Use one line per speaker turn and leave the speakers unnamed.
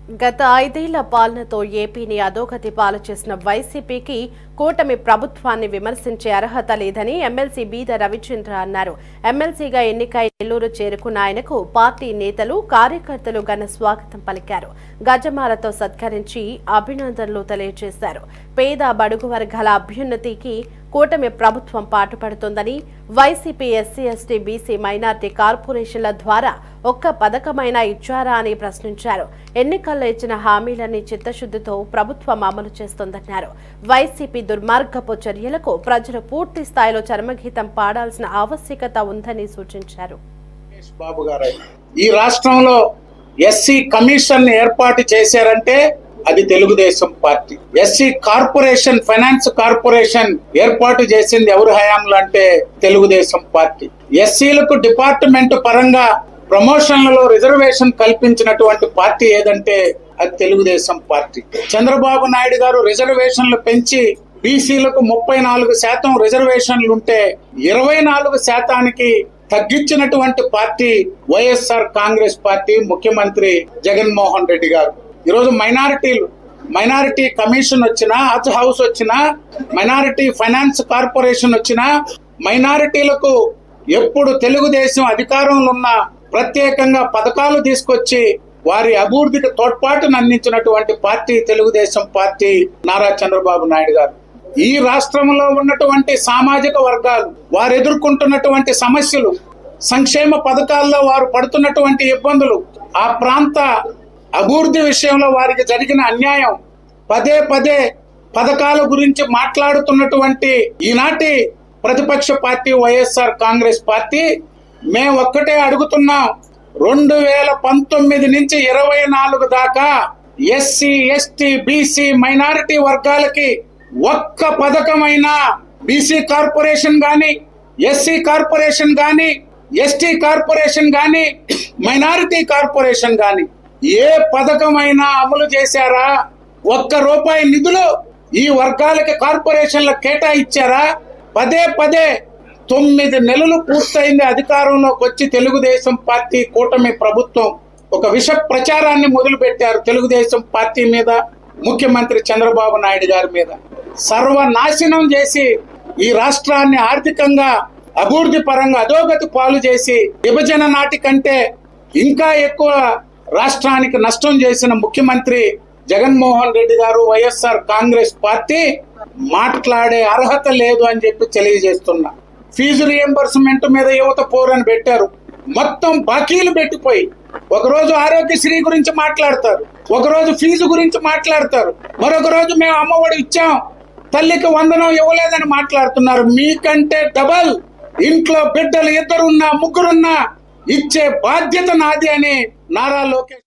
గత 5 ఏళ్ల పాలనతో ఏపీని అధోగతి పాలు చేసిన వైసీపీకి కూటమి ప్రభుత్వాన్ని విమర్శించే అర్హత లేదని ఎమ్మెల్సీ బీద రవిచంద్ర అన్నారు. ఎమ్మెల్సీగా ఎన్నికై నెల్లూరు చేరుకున్న ఆయనకు పార్టీ నేతలు, కార్యకర్తలు ఘన స్వాగతం పలికారు. గజమాలతో సత్కరించి అభినందనలు తెలియజేశారు. పేద బడుగు వర్గాల అభ్యున్నతికి కూటమి ప్రభుత్వం పాటుపడుతుందని, YCP SC, ST, BC, minority కార్పొరేషన్ల ద్వారా ఒక్క పథకమైనా ఇచ్చారా అని ప్రశ్నించారు. ఎన్నికల్లో ఇచ్చిన హామీలన్నీ చిత్తశుద్ధితో ప్రభుత్వం అమలు చేస్తోందన్నారు. వైసీపీ దుర్మార్గపు చర్యలకు ప్రజలు పూర్తి స్థాయిలో చరమగీతం పాడాల్సిన ఆవశ్యకత ఉందని సూచించారు.
ఈ రాష్ట్రంలో ఎస్సీ కమిషన్ ఏర్పాటు చేశారంటే అది Telugu Desam party. SC corporation, finance corporation ఏర్పాటు చేసింది ఎవరు హయాంలో అంటే తెలుగుదేశం పార్టీ. ఎస్సీలకు డిపార్ట్మెంట్ పరంగా ప్రమోషన్లలో రిజర్వేషన్ కల్పించినటువంటి పార్టీ ఏదంటే అది తెలుగుదేశం పార్టీ. చంద్రబాబు నాయుడు గారు రిజర్వేషన్లు పెంచి బీసీలకు 34% రిజర్వేషన్లు ఉంటే 24% తగ్గించినటువంటి పార్టీ వైఎస్ఆర్ కాంగ్రెస్ పార్టీ, ముఖ్యమంత్రి జగన్మోహన్ రెడ్డి గారు. ఈరోజు మైనారిటీ కమిషన్ వచ్చినా, హజ్ హౌస్ వచ్చినా, మైనారిటీ ఫైనాన్స్ కార్పొరేషన్ వచ్చినా, మైనారిటీలకు ఎప్పుడు తెలుగుదేశం అధికారంలో ఉన్న ప్రత్యేకంగా పథకాలు తీసుకొచ్చి వారి అభివృద్ధికి తోడ్పాటును అందించినటువంటి పార్టీ తెలుగుదేశం పార్టీ, నారా చంద్రబాబు నాయుడు గారు. ఈ రాష్ట్రంలో ఉన్నటువంటి సామాజిక వర్గాలు వారు ఎదుర్కొంటున్నటువంటి సమస్యలు, సంక్షేమ పథకాల్లో వారు పడుతున్నటువంటి ఇబ్బందులు, ఆ ప్రాంత అభివృద్ధి విషయంలో వారికి జరిగిన అన్యాయం, పదే పథకాల గురించి మాట్లాడుతున్నటువంటి ఈనాటి ప్రతిపక్ష పార్టీ వైఎస్ఆర్ కాంగ్రెస్ పార్టీ మేము ఒక్కటే అడుగుతున్నాం. 2019 నుంచి 24 దాకా ఎస్సీ, ఎస్టీ, బీసీ, మైనారిటీ వర్గాలకి ఒక్క పథకమైనా బీసీ కార్పొరేషన్ గాని, ఎస్సీ కార్పొరేషన్ గాని, ఎస్టీ కార్పొరేషన్ గాని, మైనారిటీ కార్పొరేషన్ గాని ఏ పథకమైనా అమలు చేశారా? ఒక్క రూపాయి నిధులు ఈ వర్గాలకి కార్పొరేషన్లకు కేటాయించారా? పదే 9 నెలలు పూర్తయింది అధికారంలోకి వచ్చి తెలుగుదేశం పార్టీ కూటమి ప్రభుత్వం ఒక విష ప్రచారాన్ని మొదలు పెట్టారు తెలుగుదేశం పార్టీ మీద, ముఖ్యమంత్రి చంద్రబాబు నాయుడు గారి మీద. సర్వనాశనం చేసి ఈ రాష్ట్రాన్ని ఆర్థికంగా అభివృద్ధి పరంగా అధోగతి పాలు చేసి విభజన నాటి కంటే ఇంకా ఎక్కువ రాష్ట్రానికి నష్టం చేసిన ముఖ్యమంత్రి జగన్మోహన్ రెడ్డి గారు, వైఎస్ఆర్ కాంగ్రెస్ పార్టీ మాట్లాడే అర్హత లేదు అని చెప్పి తెలియజేస్తున్నా. ఫీజు రియంబర్స్మెంట్ మీద యువత పోరని పెట్టారు. మొత్తం బాకీలు పెట్టిపోయి ఒకరోజు ఆరోగ్యశ్రీ గురించి మాట్లాడతారు, ఒకరోజు ఫీజు గురించి మాట్లాడతారు, మరొక రోజు మేము అమ్మఒడి ఇచ్చాం, తల్లికి వందనం ఇవ్వలేదని మాట్లాడుతున్నారు. మీకంటే డబల్ ఇంట్లో బిడ్డలు 2 ముగ్గురున్నా ఇచ్చే బాధ్యత నాది అని నారా లోకేష్